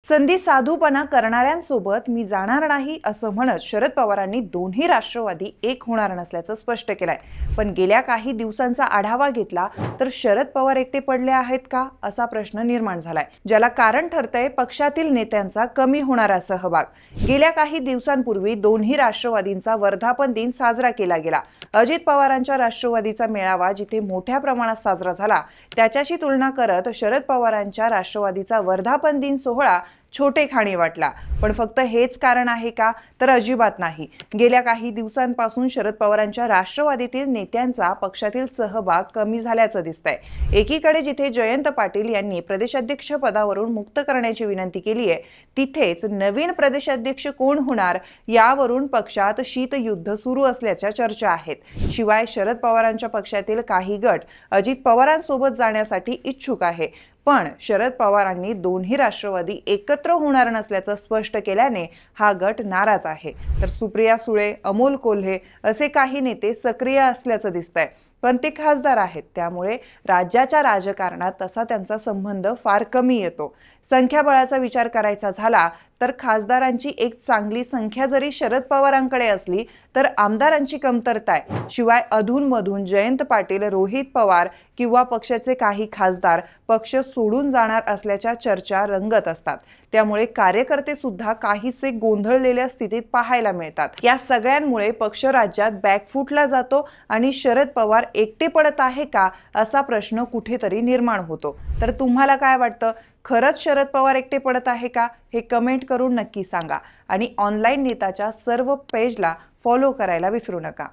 संधी साधूपणा करणाऱ्यांसोबत मी जाणार नाही असं म्हणत शरद पवारांनी दोन्ही राष्ट्रवादी एक होणार नसल्याचं स्पष्ट केलंय। पण गेल्या काही दिवसांचा आढावा घेतला तर शरद पवार एकटे पडले आहेत का असा प्रश्न निर्माण झालाय, ज्याला कारण ठरतंय पक्षातील नेत्यांचा कमी होणारा सहभाग। गेल्या काही दिवसांपूर्वी दोन्ही राष्ट्रवादींचा वर्धापन दिन साजरा केला गेला। अजित पवारांच्या राष्ट्रवादीचा मेळावा जिथे मोठ्या प्रमाणात साजरा झाला, त्याच्याशी तुलना करत शरद पवारांच्या राष्ट्रवादीचा वर्धापन दिन सोहळा छोटेखानी वाटला। पण फक्त हेच कारण आहे का, तर अजिबात नाही। गेल्या काही दिवसांपासून शरद पवारांच्या राष्ट्रवादीतील नेत्यांचा पक्षातील सहभाग कमी झाल्याचं दिसतंय। एकीकडे जिथे जयंत पाटील यांनी प्रदेशाध्यक्ष पदावरून मुक्त करण्याची विनंती केली आहे, तिथेच नवीन प्रदेशाध्यक्ष कोण होणार यावरून पक्षात शीतयुद्ध सुरू असल्याच्या चर्चा आहेत। शिवाय शरद पवारांच्या पक्षातील काही गट अजित पवारांसोबत जाण्यासाठी इच्छुक आहे, पण शरद पवारांनी दोन्ही राष्ट्रवादी एकत्र होणार नसल्याचं स्पष्ट केल्याने हा गट नाराज आहे। तर सुप्रिया सुळे, अमोल कोल्हे असे काही नेते सक्रिय असल्याचं दिसतंय, पण ते खासदार आहेत, त्यामुळे राज्याच्या राजकारणात तसा त्यांचा संबंध फार कमी येतो। संख्याबळाचा विचार करायचा झाला तर खासदारांची एक चांगली संख्या जरी शरद पवारांकडे असली तर आमदारांची कमतरता आहे। शिवाय अधूनमधून जयंत पाटील, रोहित पवार किंवा पक्षाचे काही खासदार पक्ष सोडून जाणार असल्याच्या चर्चा रंगत असतात, त्यामुळे कार्यकर्ते सुद्धा काहीसे गोंधळलेल्या स्थितीत पाहायला मिळतात। या सगळ्यांमुळे पक्ष राज्यात बॅकफुटला जातो आणि शरद पवार एकटे पडत आहे का असा प्रश्न कुठेतरी निर्माण होतो। तर तुम्हाला काय वाटतं, खरंच शरद पवार एकटे पडत आहे का? हे कमेंट करून नक्की सांगा आणि ऑनलाईन नेताच्या सर्व पेजला फॉलो करायला विसरू नका।